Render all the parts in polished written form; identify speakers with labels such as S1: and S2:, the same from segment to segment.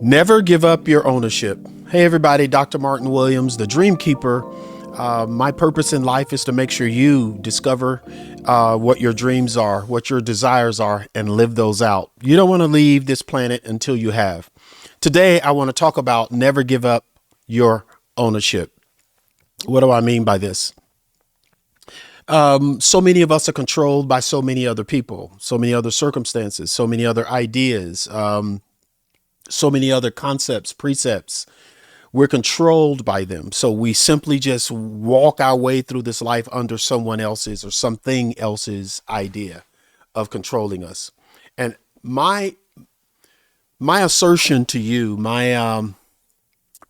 S1: Never give up your ownership. Hey, everybody, Dr. Martin Williams, the Dream Keeper. My purpose in life is to make sure you discover what your dreams are, what your desires are, and live those out. You don't want to leave this planet until you have. Today, I want to talk about never give up your ownership. What do I mean by this? So many of us are controlled by so many other people, so many other circumstances, so many other ideas, so many other concepts, precepts. We're controlled by them. So we simply just walk our way through this life under someone else's or something else's idea of controlling us. And my assertion to you, my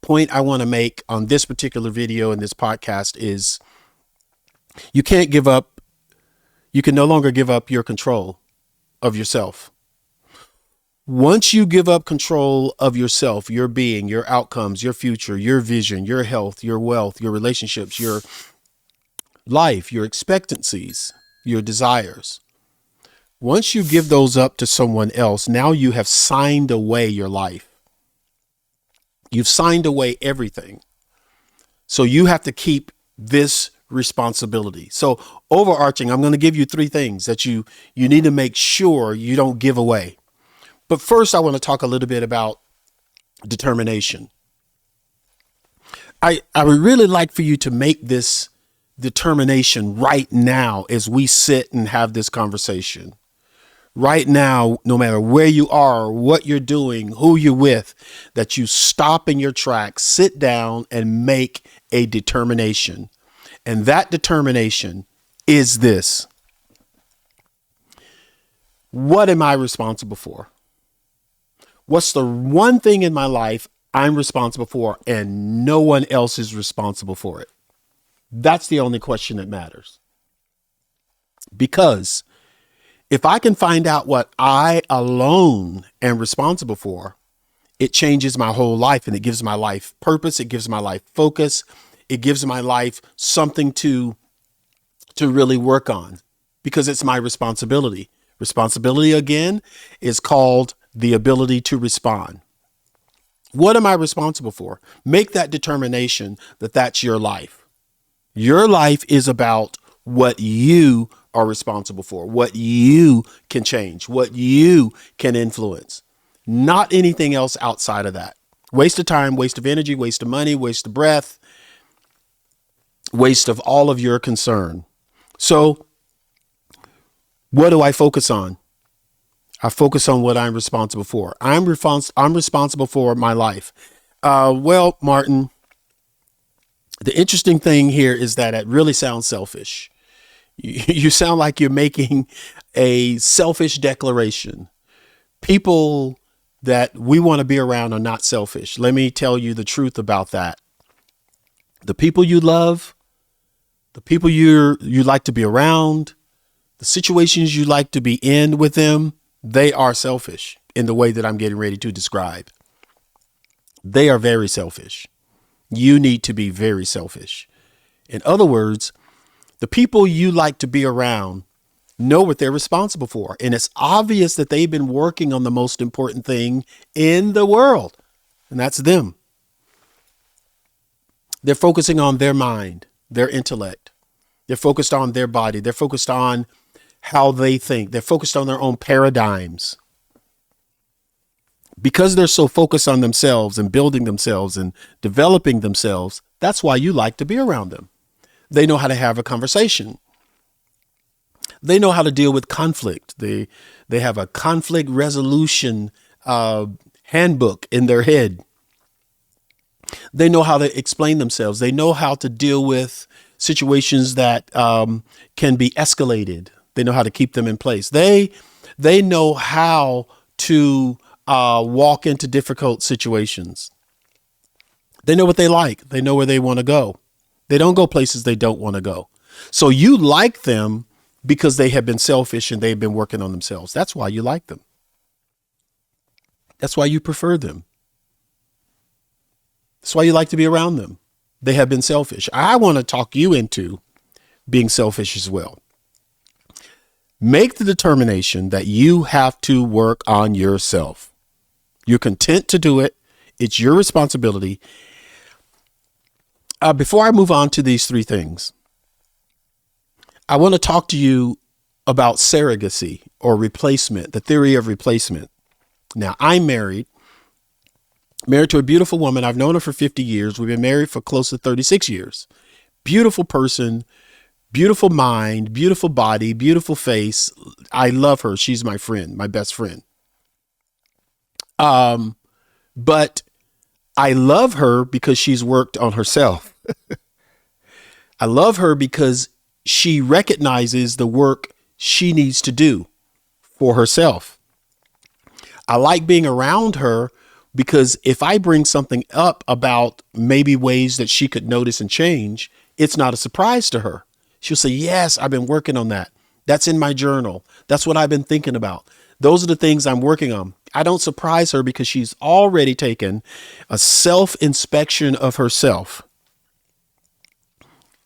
S1: point I want to make on this particular video and this podcast is you can't give up. You can no longer give up your control of yourself. Once you give up control of yourself, your being, your outcomes, your future, your vision, your health, your wealth, your relationships, your life, your expectancies, your desires. Once you give those up to someone else, now you have signed away your life. You've signed away everything. So you have to keep this responsibility. So overarching, I'm going to give you three things that you need to make sure you don't give away. But first, I want to talk a little bit about determination. I would really like for you to make this determination right now as we sit and have this conversation. Right now, no matter where you are, what you're doing, who you're with, that you stop in your tracks, sit down and make a determination. And that determination is this. What am I responsible for? What's the one thing in my life I'm responsible for and no one else is responsible for it? That's the only question that matters. Because if I can find out what I alone am responsible for, it changes my whole life and it gives my life purpose. It gives my life focus. It gives my life something to really work on because it's my responsibility. Responsibility, again, is called the ability to respond. What am I responsible for? Make that determination that that's your life. Your life is about what you are responsible for, what you can change, what you can influence, not anything else outside of that. Waste of time, waste of energy, waste of money, waste of breath, waste of all of your concern. So what do I focus on? I focus on what I'm responsible for. I'm responsible for my life. Well, Martin, the interesting thing here is that it really sounds selfish. You sound like you're making a selfish declaration. People that we want to be around are not selfish. Let me tell you the truth about that. The people you love, the people you like to be around, the situations you like to be in with them, they are selfish in the way that I'm getting ready to describe. They are very selfish. You need to be very selfish. In other words, the people you like to be around know what they're responsible for. And it's obvious that they've been working on the most important thing in the world, and that's them. They're focusing on their mind, their intellect. They're focused on their body. They're focused on how they think. They're focused on their own paradigms. Because they're so focused on themselves and building themselves and developing themselves, that's why you like to be around them. They know how to have a conversation. They know how to deal with conflict. They have a conflict resolution handbook in their head. They know how to explain themselves. They know how to deal with situations that can be escalated. They know how to keep them in place. They know how to walk into difficult situations. They know what they like. They know where they want to go. They don't go places they don't want to go. So you like them because they have been selfish and they've been working on themselves. That's why you like them. That's why you prefer them. That's why you like to be around them. They have been selfish. I want to talk you into being selfish as well. Make the determination that you have to work on yourself. You're content to do it It's your responsibility. Before I move on to these three things, I want to talk to you about surrogacy or replacement, the theory of replacement. Now, I'm married to a beautiful woman. I've known her for 50 years. We've been married for close to 36 years. Beautiful person, beautiful mind, beautiful body, beautiful face. I love her. She's my friend, my best friend. But I love her because she's worked on herself. I love her because she recognizes the work she needs to do for herself. I like being around her because if I bring something up about maybe ways that she could notice and change, it's not a surprise to her. She'll say, yes, I've been working on that. That's in my journal. That's what I've been thinking about. Those are the things I'm working on. I don't surprise her because she's already taken a self-inspection of herself.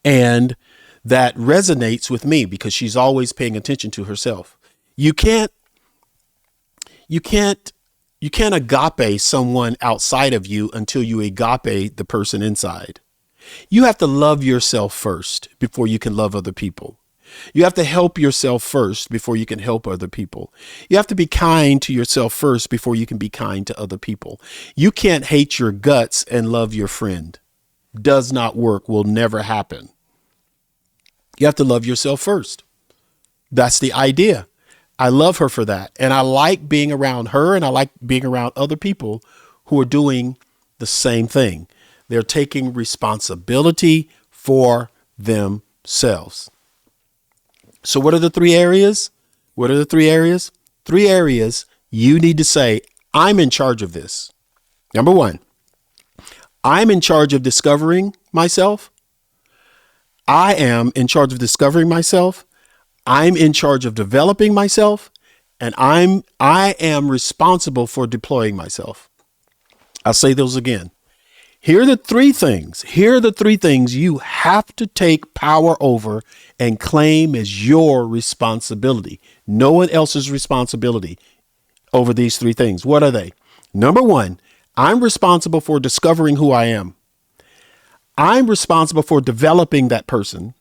S1: And that resonates with me because she's always paying attention to herself. You can't agape someone outside of you until you agape the person inside. You have to love yourself first before you can love other people. You have to help yourself first before you can help other people. You have to be kind to yourself first before you can be kind to other people. You can't hate your guts and love your friend. Does not work, will never happen. You have to love yourself first. That's the idea. I love her for that. And I like being around her, and I like being around other people who are doing the same thing. They're taking responsibility for themselves. So what are the three areas? What are the three areas? Three areas you need to say, I'm in charge of this. Number one, I'm in charge of discovering myself. I am in charge of discovering myself. I'm in charge of developing myself, and I am responsible for deploying myself. I'll say those again. Here are the three things. Here are the three things you have to take power over and claim as your responsibility. No one else's responsibility over these three things. What are they? Number one, I'm responsible for discovering who I am. I'm responsible for developing that person.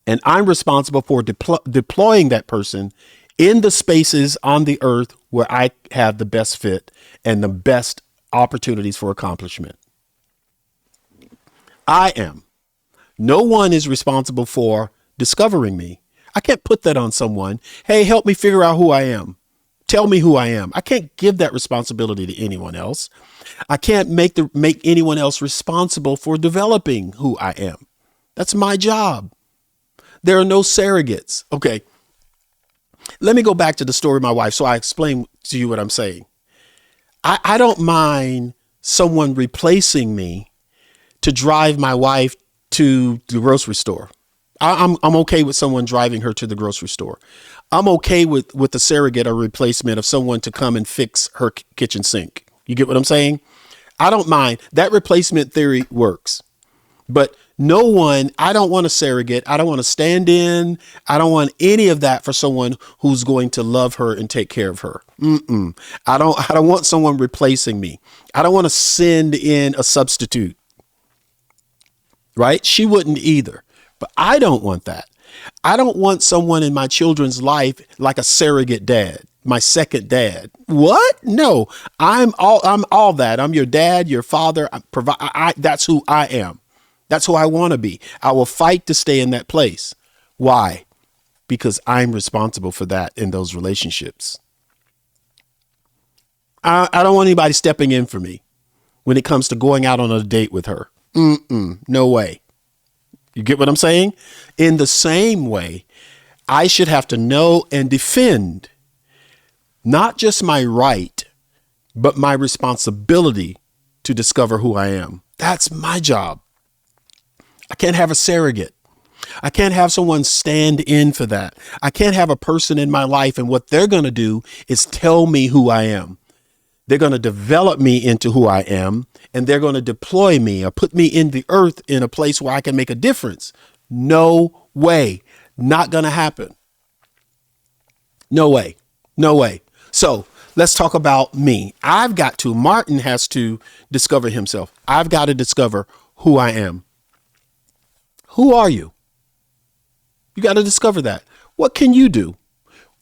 S1: And I'm responsible for deploying that person in the spaces on the earth where I have the best fit and the best opportunities for accomplishment. I am. No one is responsible for discovering me. I can't put that on someone. Hey, help me figure out who I am. Tell me who I am. I can't give that responsibility to anyone else. I can't make anyone else responsible for developing who I am. That's my job. There are no surrogates. Okay. Let me go back to the story of my wife so I explain to you what I'm saying. I don't mind someone replacing me to drive my wife to the grocery store. I'm okay with someone driving her to the grocery store. I'm okay with the surrogate or replacement of someone to come and fix her kitchen sink. You get what I'm saying? I don't mind. That replacement theory works. But no one, I don't want a surrogate. I don't want to stand in. I don't want any of that for someone who's going to love her and take care of her. I don't want someone replacing me. I don't want to send in a substitute. Right? She wouldn't either. But I don't want that. I don't want someone in my children's life like a surrogate dad, my second dad. What? No, I'm all that. I'm your dad, your father. That's who I am. That's who I want to be. I will fight to stay in that place. Why? Because I'm responsible for that in those relationships. I don't want anybody stepping in for me when it comes to going out on a date with her. No way. You get what I'm saying? In the same way, I should have to know and defend not just my right, but my responsibility to discover who I am. That's my job. I can't have a surrogate. I can't have someone stand in for that. I can't have a person in my life and what they're going to do is tell me who I am. They're going to develop me into who I am, and they're going to deploy me or put me in the earth in a place where I can make a difference. No way. Not going to happen. No way. No way. So let's talk about me. Martin has to discover himself. I've got to discover who I am. Who are you? You got to discover that. What can you do?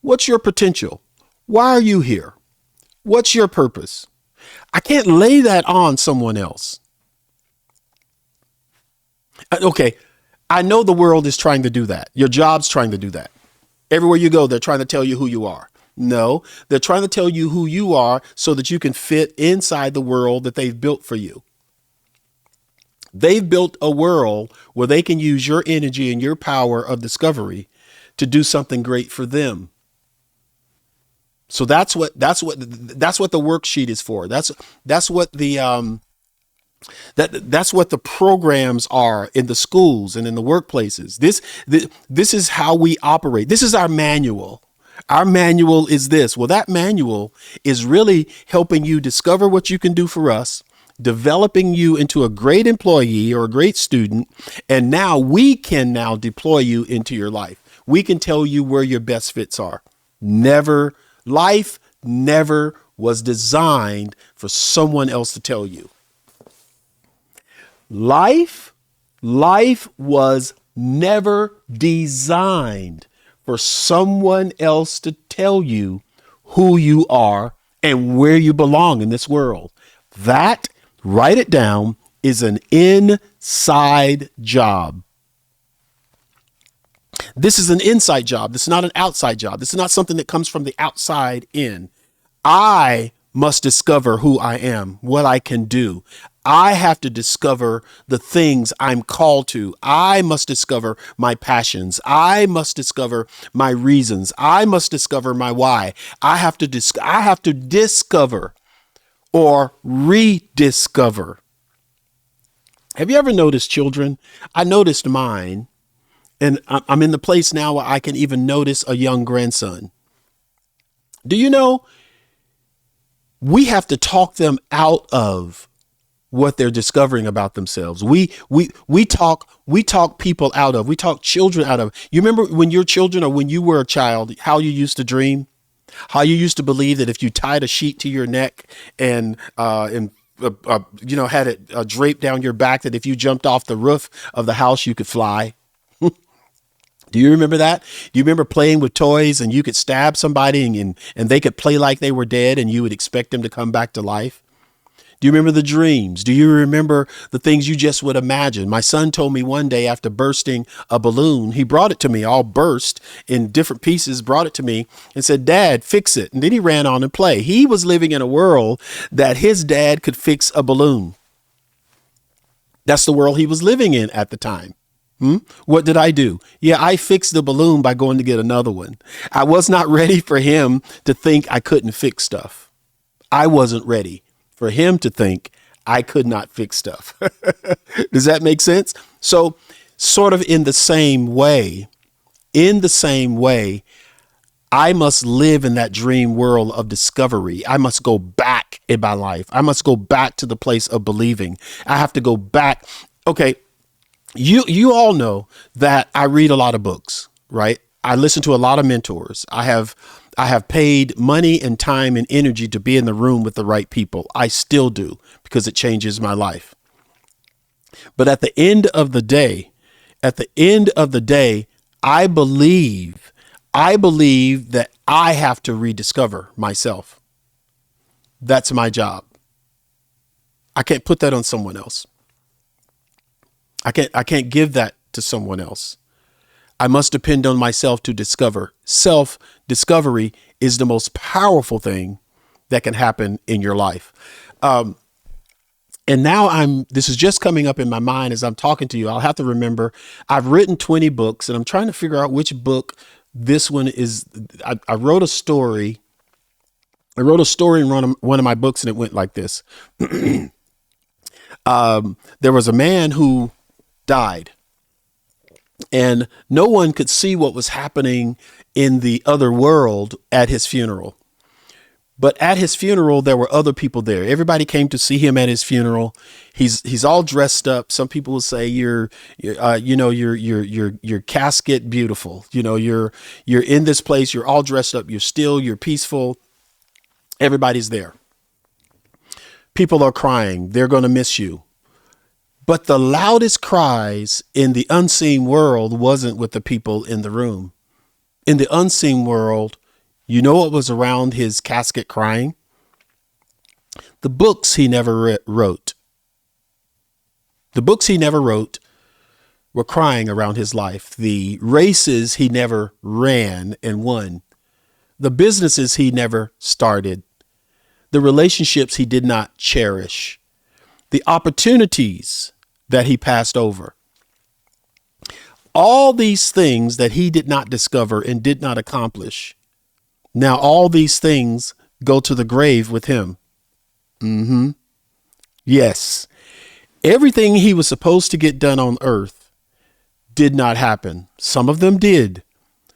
S1: What's your potential? Why are you here? What's your purpose? I can't lay that on someone else. Okay, I know the world is trying to do that. Your job's trying to do that. Everywhere you go, they're trying to tell you who you are. No, they're trying to tell you who you are so that you can fit inside the world that they've built for you. They've built a world where they can use your energy and your power of discovery to do something great for them. So that's what the worksheet is for. That's what that's what the programs are in the schools and in the workplaces. This is how we operate. This is our manual. Our manual is this. Well, that manual is really helping you discover what you can do for us, developing you into a great employee or a great student. And now we can now deploy you into your life. We can tell you where your best fits are. Life never was designed for someone else to tell you. Life was never designed for someone else to tell you who you are and where you belong in this world. That, write it down, is an inside job. This is an inside job. This is not an outside job. This is not something that comes from the outside in. I must discover who I am, what I can do. I have to discover the things I'm called to. I must discover my passions. I must discover my reasons. I must discover my why. I have to discover or rediscover. Have you ever noticed children? I noticed mine, and I'm in the place now where I can even notice a young grandson. Do you know we have to talk them out of what they're discovering about themselves? We talk people out of, we talk children out of. You remember when you're children or when you were a child, how you used to dream, how you used to believe that if you tied a sheet to your neck and had it draped down your back, that if you jumped off the roof of the house, you could fly. Do you remember that? Do you remember playing with toys and you could stab somebody and they could play like they were dead and you would expect them to come back to life? Do you remember the dreams? Do you remember the things you just would imagine? My son told me one day after bursting a balloon, he brought it to me all burst in different pieces, brought it to me and said, "Dad, fix it." And then he ran on and play. He was living in a world that his dad could fix a balloon. That's the world he was living in at the time. What did I do? Yeah, I fixed the balloon by going to get another one. I was not ready for him to think I couldn't fix stuff. I wasn't ready for him to think I could not fix stuff. Does that make sense? So sort of in the same way, I must live in that dream world of discovery. I must go back in my life. I must go back to the place of believing. I have to go back. Okay. You all know that I read a lot of books, right? I listen to a lot of mentors. I have paid money and time and energy to be in the room with the right people. I still do because it changes my life. But at the end of the day, I believe that I have to rediscover myself. That's my job. I can't put that on someone else. I can't give that to someone else. I must depend on myself to discover. Self-discovery is the most powerful thing that can happen in your life. And now this is just coming up in my mind as I'm talking to you. I'll have to remember I've written 20 books and I'm trying to figure out which book this one is. I wrote a story. I wrote a story in one of my books and it went like this. There was a man who died and no one could see what was happening in the other world at his funeral. But at his funeral, there were other people there. Everybody came to see him at his funeral. He's all dressed up. Some people will say your casket beautiful. You're in this place. You're all dressed up. You're peaceful. Everybody's there. People are crying. They're going to miss you. But the loudest cries in the unseen world wasn't with the people in the room. In the unseen world, you know what was around his casket crying? The books he never wrote. The books he never wrote were crying around his life. The races he never ran and won. The businesses he never started. The relationships he did not cherish. The opportunities that he passed over. All these things that he did not discover and did not accomplish. Now all these things go to the grave with him. Yes. Everything he was supposed to get done on earth did not happen. Some of them did.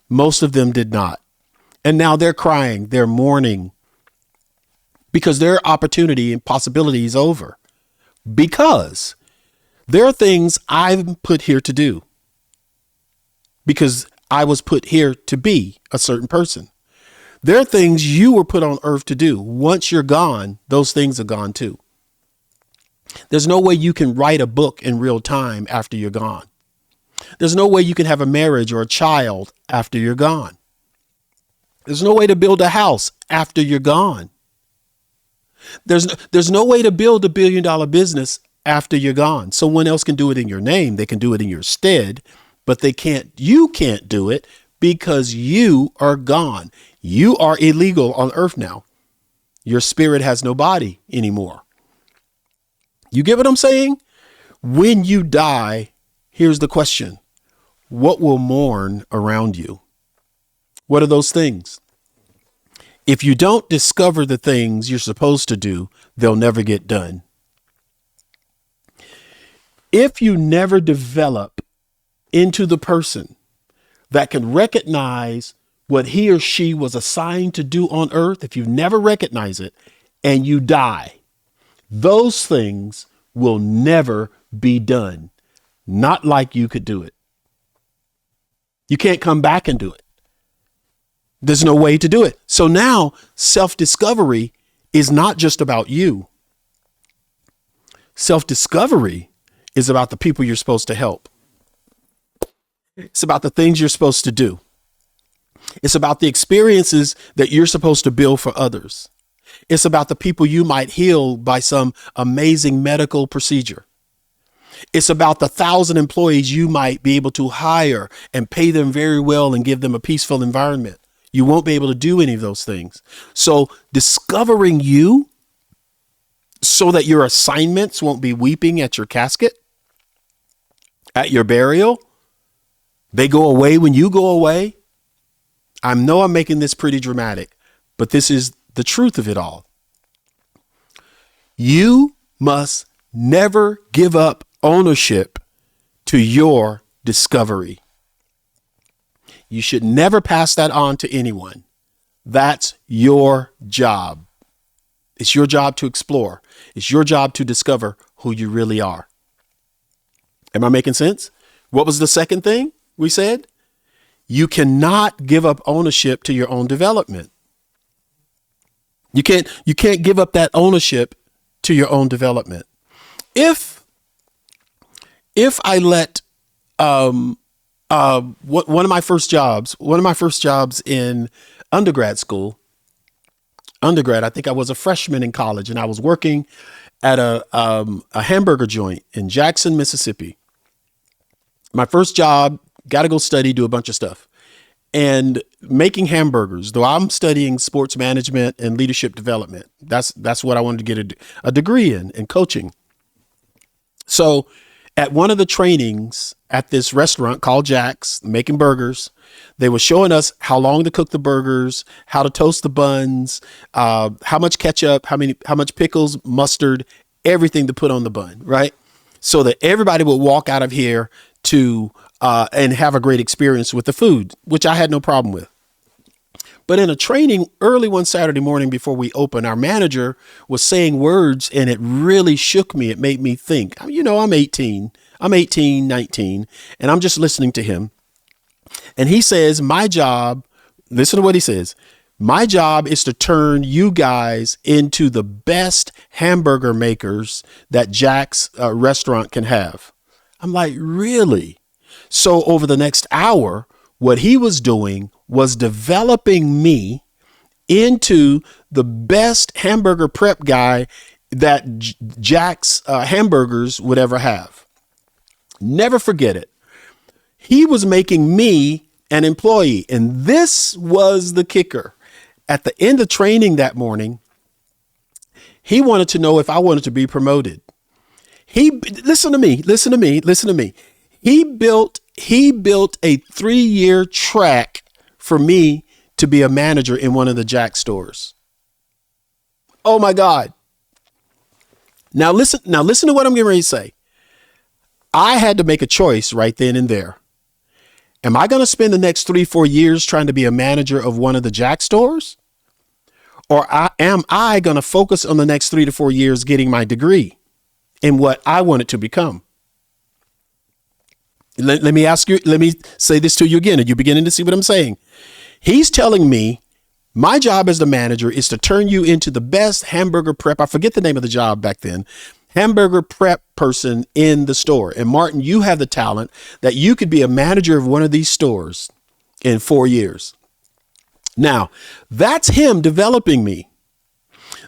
S1: Most of them did not. And now they're crying. They're mourning because their opportunity and possibility is over. Because there are things I'm put here to do. Because I was put here to be a certain person. There are things you were put on earth to do. Once you're gone, those things are gone too. There's no way you can write a book in real time after you're gone. There's no way you can have a marriage or a child after you're gone. There's no way to build a house after you're gone. There's no way to build $1 billion business after you're gone. Someone else can do it in your name. They can do it in your stead, but you can't do it because you are gone. You are illegal on earth now. Your spirit has no body anymore. You get what I'm saying? When you die, here's the question. What will mourn around you? What are those things? If you don't discover the things you're supposed to do, they'll never get done. If you never develop into the person that can recognize what he or she was assigned to do on earth, if you never recognize it and you die, those things will never be done. Not like you could do it. You can't come back and do it. There's no way to do it. So now self-discovery is not just about you. Self-discovery is about the people you're supposed to help. It's about the things you're supposed to do. It's about the experiences that you're supposed to build for others. It's about the people you might heal by some amazing medical procedure. It's about the 1,000 employees you might be able to hire and pay them very well and give them a peaceful environment. You won't be able to do any of those things. So discovering you so that your assignments won't be weeping at your casket, at your burial, they go away when you go away. I know I'm making this pretty dramatic, but this is the truth of it all. You must never give up ownership to your discovery. You should never pass that on to anyone. That's your job. It's your job to explore. It's your job to discover who you really are. Am I making sense? What was the second thing we said? You cannot give up ownership to your own development. You can't give up that ownership to your own development. If I let one of my first jobs in undergrad, I think I was a freshman in college, and I was working at a hamburger joint in Jackson, Mississippi. My first job, got to go study, do a bunch of stuff. And making hamburgers, though I'm studying sports management and leadership development. That's what I wanted to get a degree in coaching. So at one of the trainings at this restaurant called Jack's, making burgers, they were showing us how long to cook the burgers, how to toast the buns, how much ketchup, how much pickles, mustard, everything to put on the bun, right? So that everybody would walk out of here and have a great experience with the food, which I had no problem with. But in a training early one Saturday morning before we opened, our manager was saying words, and it really shook me. It made me think. You know, I'm 18, 19, and I'm just listening to him. And he says, my job, listen to what he says, My job is to turn you guys into the best hamburger makers that Jack's restaurant can have. I'm like, really? So over the next hour, what he was doing was developing me into the best hamburger prep guy that Jack's hamburgers would ever have. Never forget it. He was making me an employee. And this was the kicker. At the end of training that morning, he wanted to know if I wanted to be promoted. Listen to me. He built a 3-year track for me to be a manager in one of the Jack stores. Oh my God. Now listen to what I'm getting ready to say. I had to make a choice right then and there. Am I going to spend the next 3-4 years trying to be a manager of one of the Jack stores? Or am I going to focus on the next 3 to 4 years getting my degree in what I wanted to become? Let me say this to you again. Are you beginning to see what I'm saying? He's telling me my job as the manager is to turn you into the best hamburger prep. I forget the name of the job back then. Hamburger prep person in the store. And Martin, you have the talent that you could be a manager of one of these stores in 4 years. Now, that's him developing me.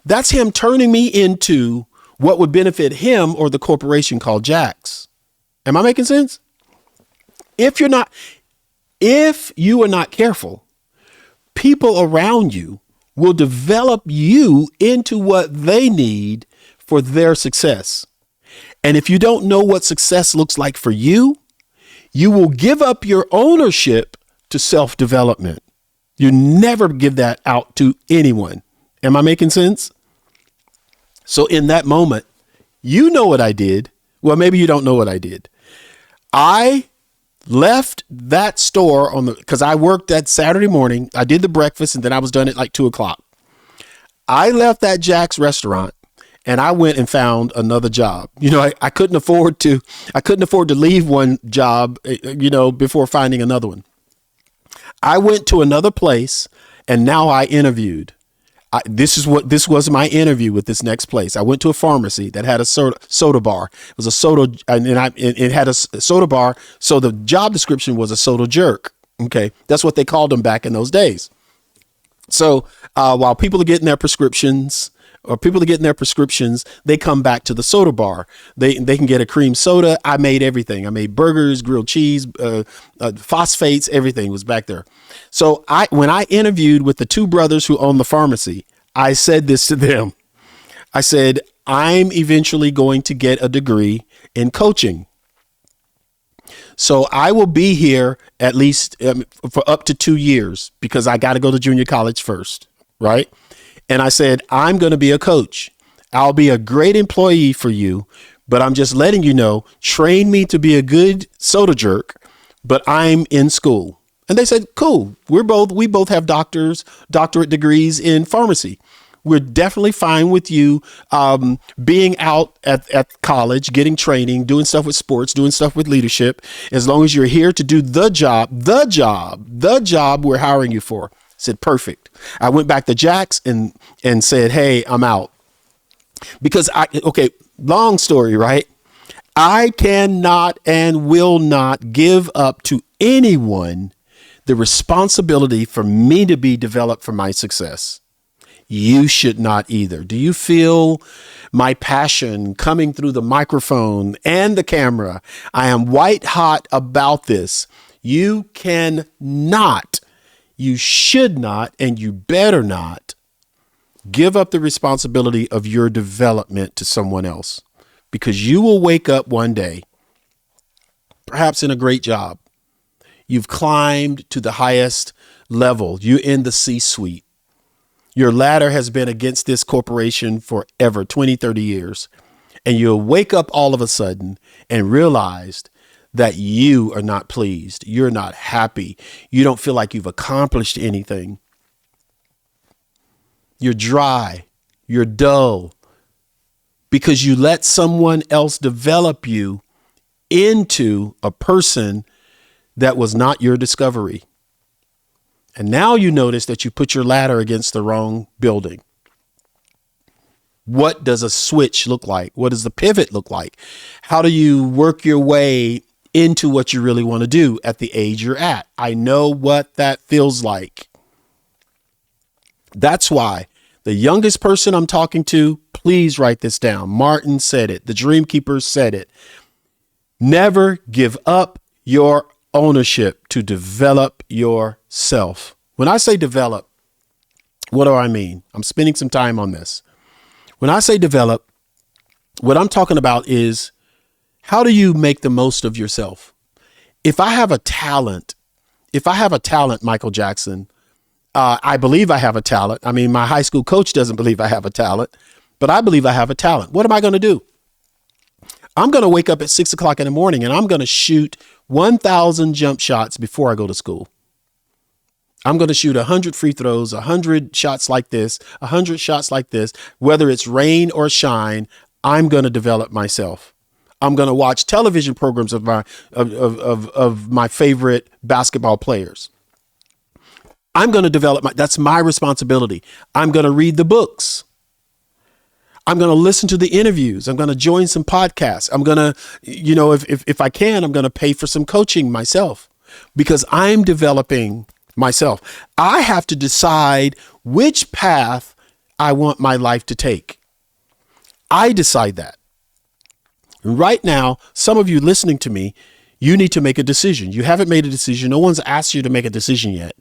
S1: That's him turning me into what would benefit him or the corporation called Jack's. Am I making sense? If you are not careful, people around you will develop you into what they need for their success. And if you don't know what success looks like for you, you will give up your ownership to self-development. You never give that out to anyone. Am I making sense? So in that moment, you know what I did. Well, maybe you don't know what I did. I left that store because I worked that Saturday morning. I did the breakfast and then I was done at like 2:00. I left that Jack's restaurant and I went and found another job. I couldn't afford to leave one job, before finding another one. I went to another place and now I interviewed. This was my interview with this next place. I went to a pharmacy that had a soda bar. It was a soda, and it had a soda bar. So the job description was a soda jerk. Okay, that's what they called them back in those days. So while people are getting their prescriptions, they come back to the soda bar. They can get a cream soda. I made everything. I made burgers, grilled cheese, phosphates, everything was back there. So when I interviewed with the two brothers who own the pharmacy, I said this to them. I said, I'm eventually going to get a degree in coaching. So I will be here at least for up to 2 years because I got to go to junior college first. Right. And I said, I'm going to be a coach. I'll be a great employee for you, but I'm just letting you know, train me to be a good soda jerk, but I'm in school. And they said, cool. We both have doctorate degrees in pharmacy. We're definitely fine with you being out at college, getting training, doing stuff with sports, doing stuff with leadership, as long as you're here to do the job we're hiring you for. I said, perfect. I went back to Jack's and said, hey, I'm out. Because long story, right? I cannot and will not give up to anyone the responsibility for me to be developed for my success. You should not either. Do you feel my passion coming through the microphone and the camera? I am white hot about this. You cannot, you should not, and you better not give up the responsibility of your development to someone else, because you will wake up one day, perhaps in a great job. You've climbed to the highest level. You're in the C-suite. Your ladder has been against this corporation forever, 20, 30 years. And you'll wake up all of a sudden and realize that you are not pleased. You're not happy. You don't feel like you've accomplished anything. You're dry. You're dull because you let someone else develop you into a person that was not your discovery. And now you notice that you put your ladder against the wrong building. What does a switch look like? What does the pivot look like? How do you work your way into what you really want to do at the age you're at? I know what that feels like. That's why the youngest person I'm talking to, please write this down. Martin said it. The Dream Keepers said it. Never give up your ownership to develop yourself. When I say develop, what do I mean? I'm spending some time on this. When I say develop, what I'm talking about is how do you make the most of yourself? If I have a talent, Michael Jackson, I believe I have a talent. I mean, my high school coach doesn't believe I have a talent, but I believe I have a talent. What am I going to do? I'm going to wake up at 6 o'clock in the morning and I'm going to shoot 1,000 jump shots before I go to school. I'm going to shoot 100 free throws, 100 shots like this, 100 shots like this, whether it's rain or shine. I'm going to develop myself. I'm going to watch television programs of my favorite basketball players. I'm going to develop that's my responsibility. I'm going to read the books. I'm going to listen to the interviews. I'm going to join some podcasts. I'm going to, if I can, I'm going to pay for some coaching myself because I'm developing myself. I have to decide which path I want my life to take. I decide that. Right now, some of you listening to me, you need to make a decision. You haven't made a decision. No one's asked you to make a decision yet,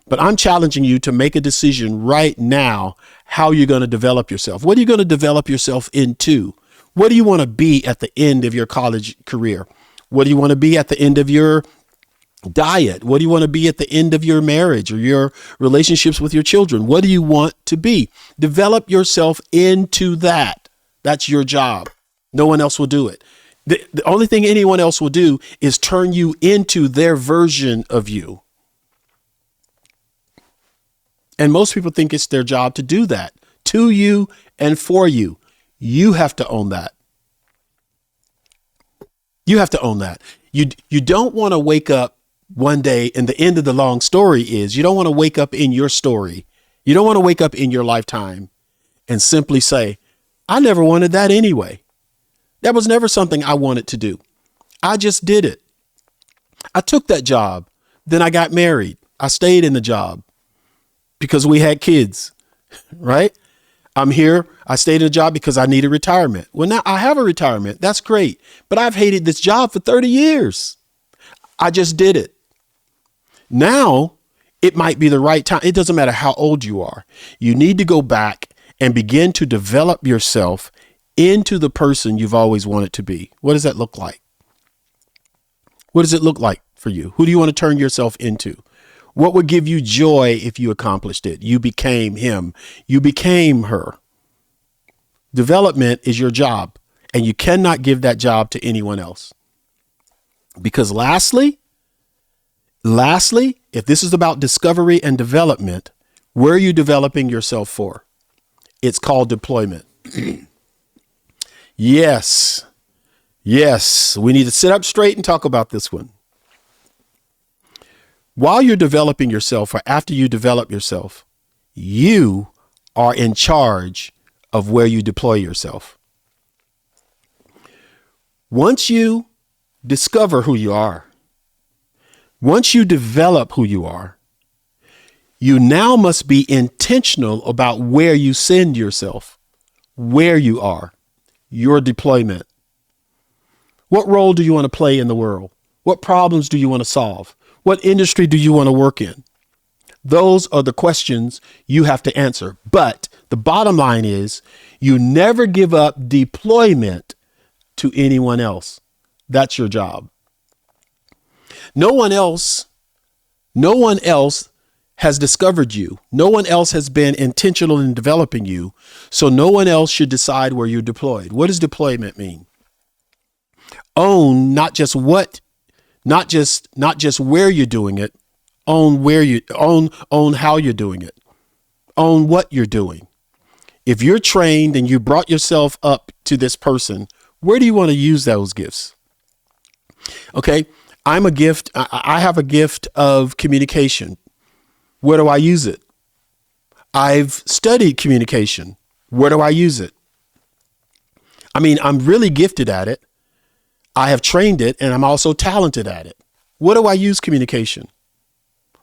S1: but I'm challenging you to make a decision right now how you're going to develop yourself. What are you going to develop yourself into? What do you want to be at the end of your college career? What do you want to be at the end of your diet? What do you want to be at the end of your marriage or your relationships with your children? What do you want to be? Develop yourself into that. That's your job. No one else will do it. The only thing anyone else will do is turn you into their version of you. And most people think it's their job to do that to you and for you. You have to own that. You have to own that. You don't want to wake up one day, and the end of the long story is you don't want to wake up in your story. You don't want to wake up in your lifetime and simply say, I never wanted that anyway. That was never something I wanted to do. I just did it. I took that job. Then I got married. I stayed in the job because we had kids, right? I'm here. I stayed in a job because I needed retirement. Well, now I have a retirement. That's great. But I've hated this job for 30 years. I just did it. Now it might be the right time. It doesn't matter how old you are. You need to go back and begin to develop yourself into the person you've always wanted to be. What does that look like? What does it look like for you? Who do you want to turn yourself into? What would give you joy if you accomplished it? You became him. You became her. Development is your job, and you cannot give that job to anyone else. Because lastly, if this is about discovery and development, where are you developing yourself for? It's called deployment. Yes. We need to sit up straight and talk about this one. While you're developing yourself, or after you develop yourself, you are in charge of where you deploy yourself. Once you discover who you are, once you develop who you are, you now must be intentional about where you send yourself, where you are, your deployment. What role do you want to play in the world? What problems do you want to solve? What industry do you want to work in? Those are the questions you have to answer. But the bottom line is you never give up deployment to anyone else. That's your job. No one else has discovered you. No one else has been intentional in developing you. So no one else should decide where you're deployed. What does deployment mean? Own not just where you're doing it, own how you're doing it. Own what you're doing. If you're trained and you brought yourself up to this person, where do you want to use those gifts? Okay. I have a gift of communication. Where do I use it? I've studied communication. Where do I use it? I mean, I'm really gifted at it. I have trained it, and I'm also talented at it. What do I use communication?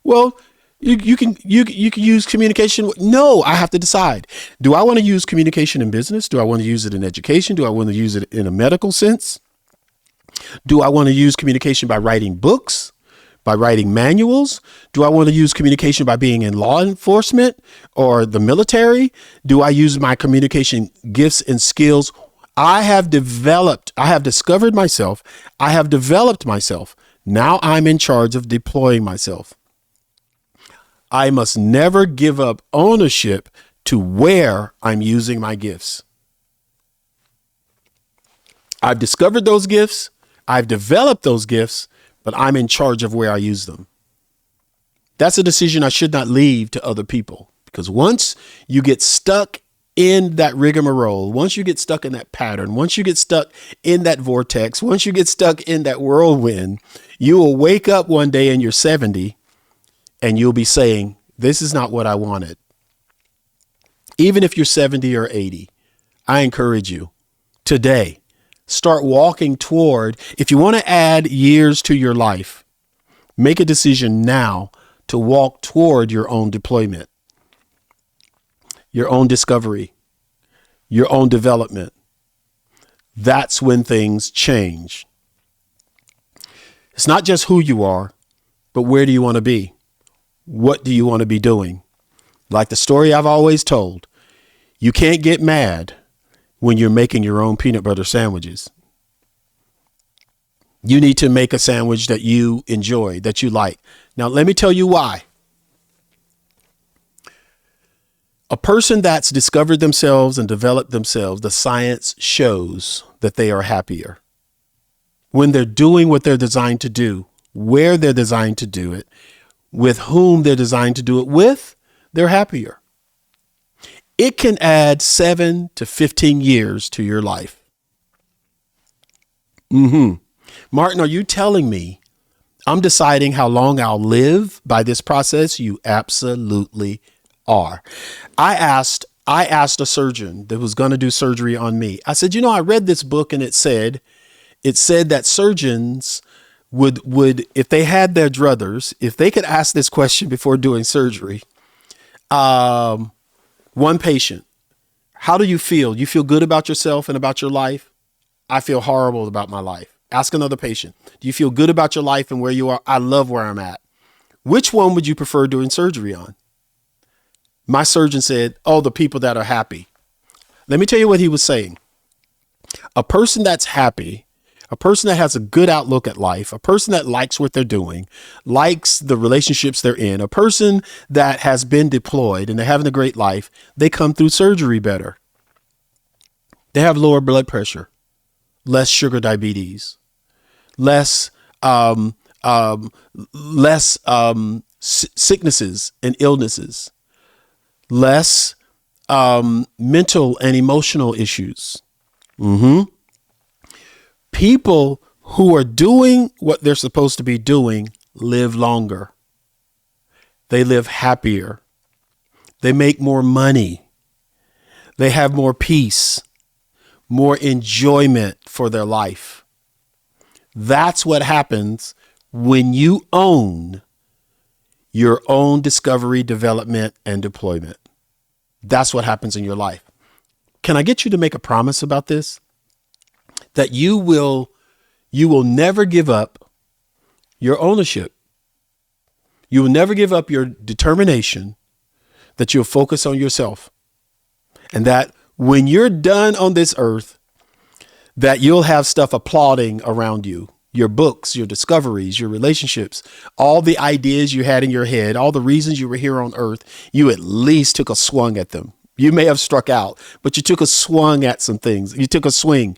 S1: Well, you can use communication. No, I have to decide. Do I want to use communication in business? Do I want to use it in education? Do I want to use it in a medical sense? Do I want to use communication by writing books, by writing manuals? Do I want to use communication by being in law enforcement or the military? Do I use my communication gifts and skills? I have discovered myself. I have developed myself. Now I'm in charge of deploying myself. I must never give up ownership to where I'm using my gifts. I've discovered those gifts. I've developed those gifts, but I'm in charge of where I use them. That's a decision I should not leave to other people, because once you get stuck in that rigmarole, once you get stuck in that pattern, once you get stuck in that vortex, once you get stuck in that whirlwind, you will wake up one day and you're 70 and you'll be saying, this is not what I wanted. Even if you're 70 or 80, I encourage you today, start walking toward, if you want to add years to your life, make a decision now to walk toward your own deployment, your own discovery, your own development. That's when things change. It's not just who you are, but where do you want to be? What do you want to be doing? Like the story I've always told, you can't get mad when you're making your own peanut butter sandwiches. You need to make a sandwich that you enjoy, that you like. Now, let me tell you why. A person that's discovered themselves and developed themselves, the science shows that they are happier when they're doing what they're designed to do, where they're designed to do it, with whom they're designed to do it with. They're happier. It can add 7 to 15 years to your life. Martin, are you telling me I'm deciding how long I'll live by this process? You absolutely are. I asked a surgeon that was going to do surgery on me. I said, I read this book and it said that surgeons would, if they had their druthers, if they could ask this question before doing surgery, one patient, how do you feel? You feel good about yourself and about your life? I feel horrible about my life. Ask another patient, do you feel good about your life and where you are? I love where I'm at. Which one would you prefer doing surgery on? My surgeon said, the people that are happy. Let me tell you what he was saying. A person that's happy, a person that has a good outlook at life, a person that likes what they're doing, likes the relationships they're in, a person that has been deployed and they're having a great life, they come through surgery better. They have lower blood pressure, less sugar diabetes, less sicknesses and illnesses, less mental and emotional issues. People who are doing what they're supposed to be doing live longer. They live happier. They make more money. They have more peace, more enjoyment for their life. That's what happens when you own your own discovery, development, and deployment. That's what happens in your life. Can I get you to make a promise about this? That you will never give up your ownership. You will never give up your determination, that you'll focus on yourself. And that when you're done on this earth, that you'll have stuff applauding around you. Your books, your discoveries, your relationships, all the ideas you had in your head, all the reasons you were here on earth, you at least took a swing at them. You may have struck out, but you took a swing at some things. You took a swing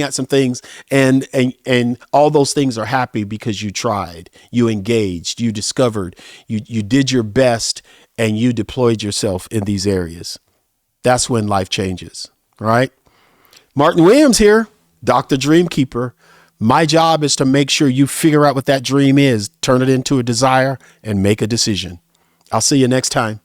S1: at some things, and all those things are happy because you tried, you engaged, you discovered, you did your best, and you deployed yourself in these areas. That's when life changes, right? Martin Williams here, Dr. Dreamkeeper. My job is to make sure you figure out what that dream is, turn it into a desire, and make a decision. I'll see you next time.